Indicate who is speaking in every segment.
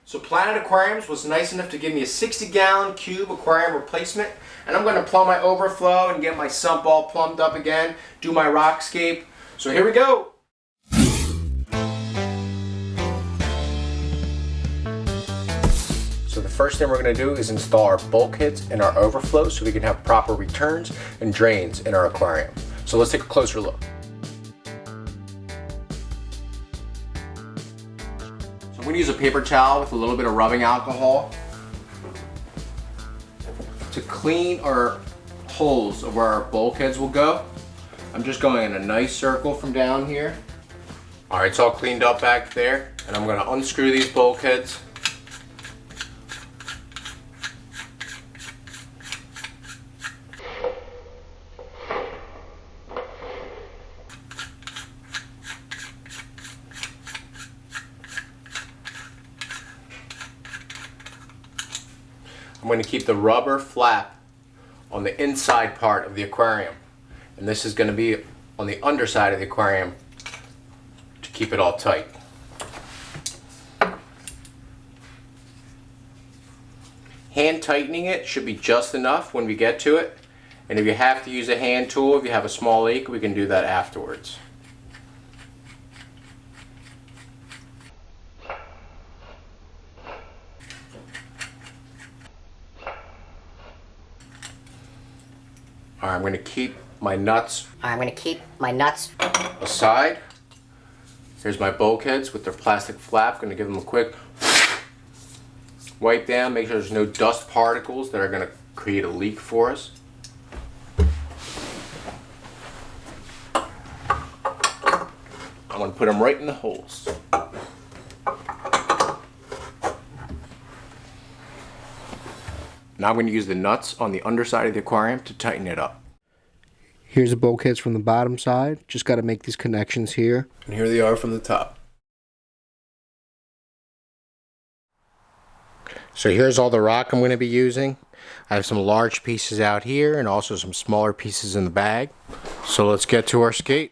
Speaker 1: So Planet Aquariums was nice enough to give me a 60-gallon cube aquarium replacement, and I'm going to plumb my overflow and get my sump all plumbed up again, do my Rockscape. So here we go. So the first thing we're going to do is install our bulkheads in our overflow so we can have proper returns and drains in our aquarium. So let's take a closer look. I'm going to use a paper towel with a little bit of rubbing alcohol to clean our holes of where our bulkheads will go. I'm just going in a nice circle from down here. Alright, it's all cleaned up back there, and I'm going to unscrew these bulkheads. I'm going to keep the rubber flap on the inside part of the aquarium, and this is going to be on the underside of the aquarium to keep it all tight. Hand tightening it should be just enough when we get to it, and if you have to use a hand tool, if you have a small leak, we can do that afterwards. Alright, I'm going to keep my nuts aside. Here's my bulkheads with their plastic flap. Going to give them a quick wipe down. Make sure there's no dust particles that are going to create a leak for us. I'm going to put them right in the holes. Now I'm going to use the nuts on the underside of the aquarium to tighten it up. Here's the bulkheads from the bottom side. Just got to make these connections here. And here they are from the top. So here's all the rock I'm going to be using. I have some large pieces out here and also some smaller pieces in the bag. So let's get to our skate.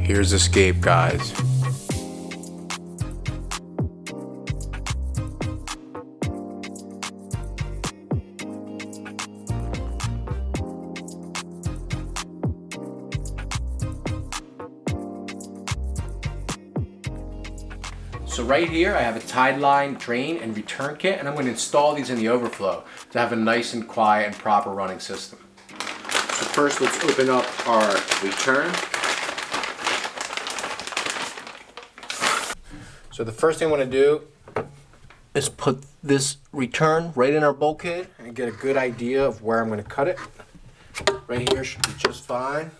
Speaker 1: Here's Escape, guys. So right here I have a tide line, drain, and return kit, and I'm going to install these in the overflow to have a nice and quiet and proper running system. So first let's open up our return. So the first thing I want to do is put this return right in our bulkhead and get a good idea of where I'm going to cut it. Right here should be just fine.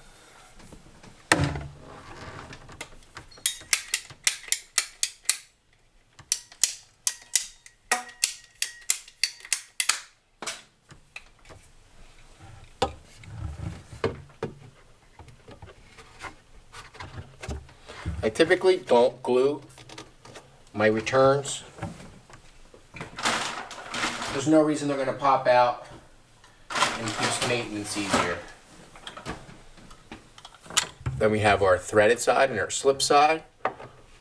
Speaker 1: I typically don't glue my returns. There's no reason they're going to pop out, and it keeps maintenance easier. Then we have our threaded side and our slip side.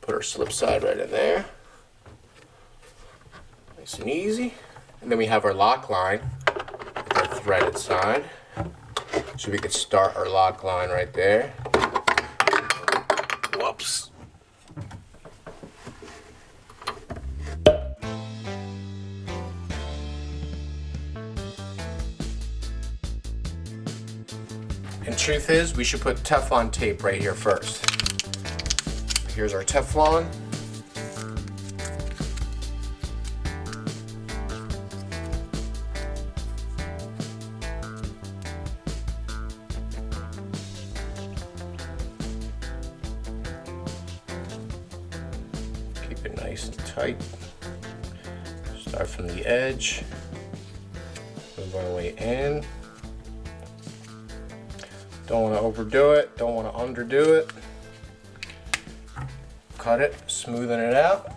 Speaker 1: Put our slip side right in there. Nice and easy. And then we have our lock line with our threaded side. So we could start our lock line right there. Whoops. And truth is, we should put Teflon tape right here first. Here's our Teflon. Keep it nice and tight. Start from the edge. Move our way in. Don't want to overdo it, don't want to underdo it. Cut it, smoothing it out.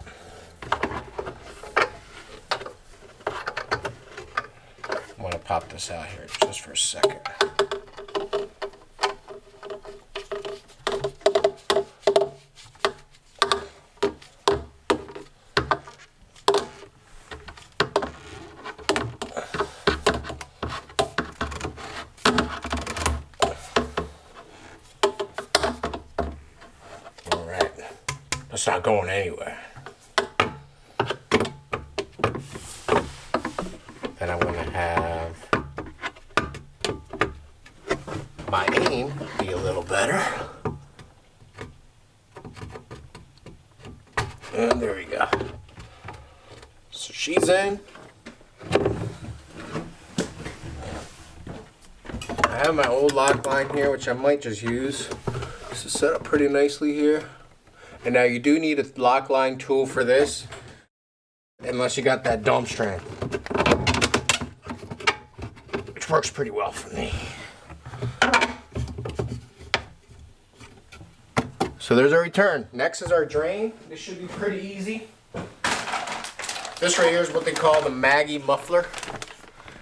Speaker 1: I'm going to pop this out here just for a second. It's not going anywhere. Then I'm going to have my aim be a little better. And there we go. So she's in. I have my old lock line here, which I might just use. This is set up pretty nicely here. And now you do need a lock line tool for this, unless you got that dome strand, which works pretty well for me. So there's our return. Next is our drain. This should be pretty easy. This right here is what they call the Maggie muffler.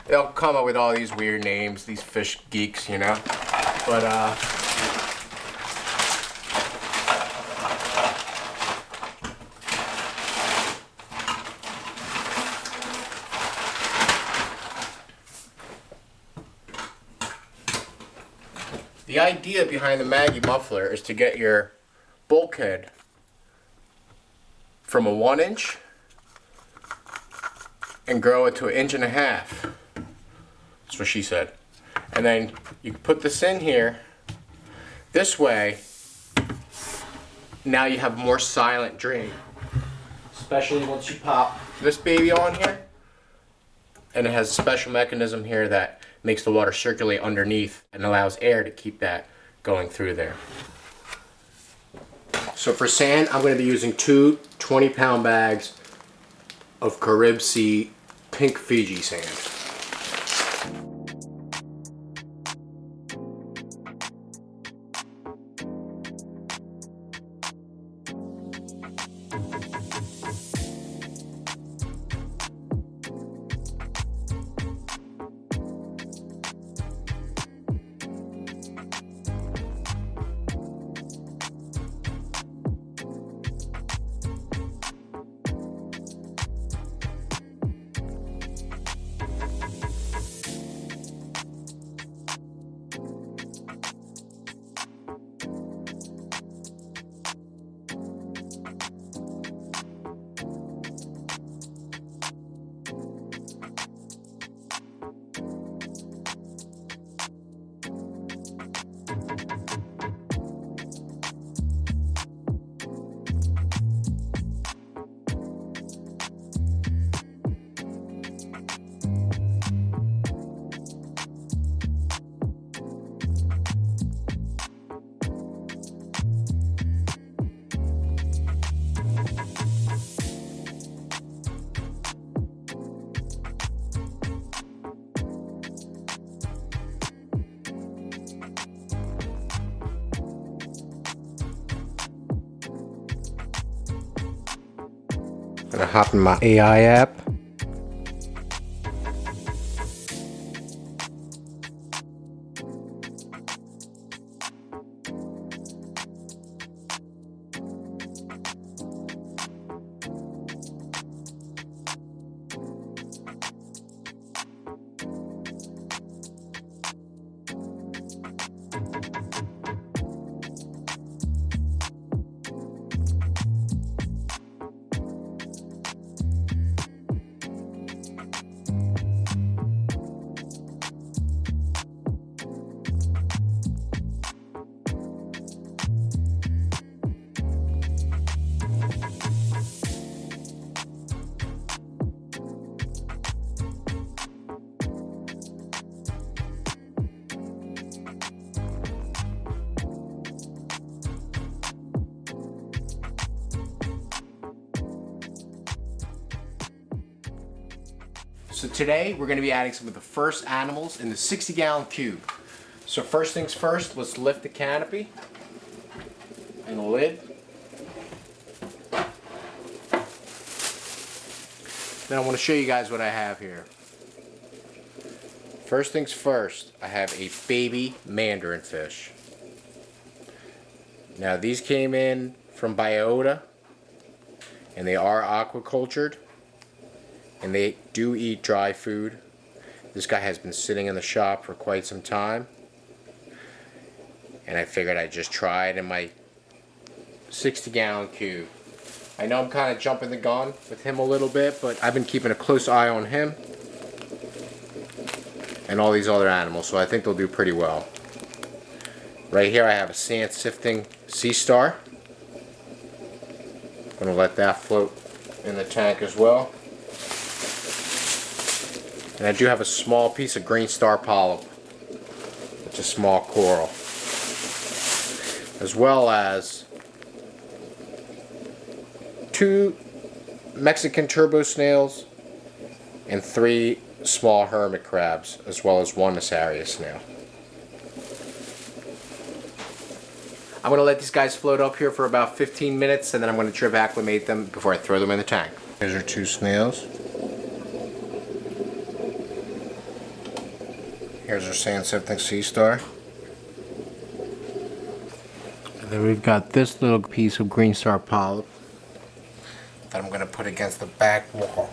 Speaker 1: They'll come up with all these weird names, these fish geeks, you know. But the idea behind the Maggie muffler is to get your bulkhead from a 1 inch and grow it to 1.5 inches. That's what she said. And then you put this in here. This way, now you have more silent drain. Especially once you pop this baby on here. And it has a special mechanism here that makes the water circulate underneath and allows air to keep that going through there. So for sand, I'm going to be using 2 20-pound bags of Carib Sea pink Fiji sand. Gonna hop in my AI app. So today we're going to be adding some of the first animals in the 60-gallon cube. So first things first, let's lift the canopy and the lid. Then I want to show you guys what I have here. First things first, I have a baby mandarin fish. Now these came in from biota, and they are aquacultured, and they do eat dry food. This guy has been sitting in the shop for quite some time, and I figured I'd just try it in my 60-gallon cube. I know I'm kind of jumping the gun with him a little bit, but I've been keeping a close eye on him and all these other animals, so I think they'll do pretty well. Right here I have a sand sifting sea star. I'm going to let that float in the tank as well. And I do have a small piece of green star polyp. It's a small coral. As well as 2 Mexican turbo snails and 3 small hermit crabs, as well as 1 Massaria snail. I'm going to let these guys float up here for about 15 minutes, and then I'm going to drip acclimate them before I throw them in the tank. Here's our 2 snails. Here's our sand sifting sea star. And then we've got this little piece of green star polyp that I'm going to put against the back wall.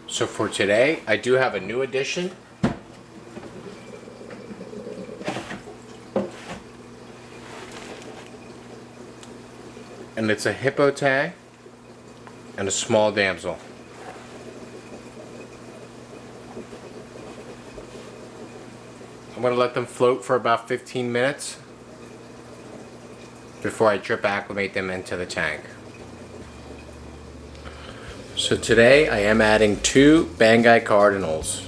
Speaker 1: So for today, I do have a new addition. And it's a hippo tang and a small damsel. I'm going to let them float for about 15 minutes before I drip acclimate them into the tank. So today I am adding 2 Bangai cardinals.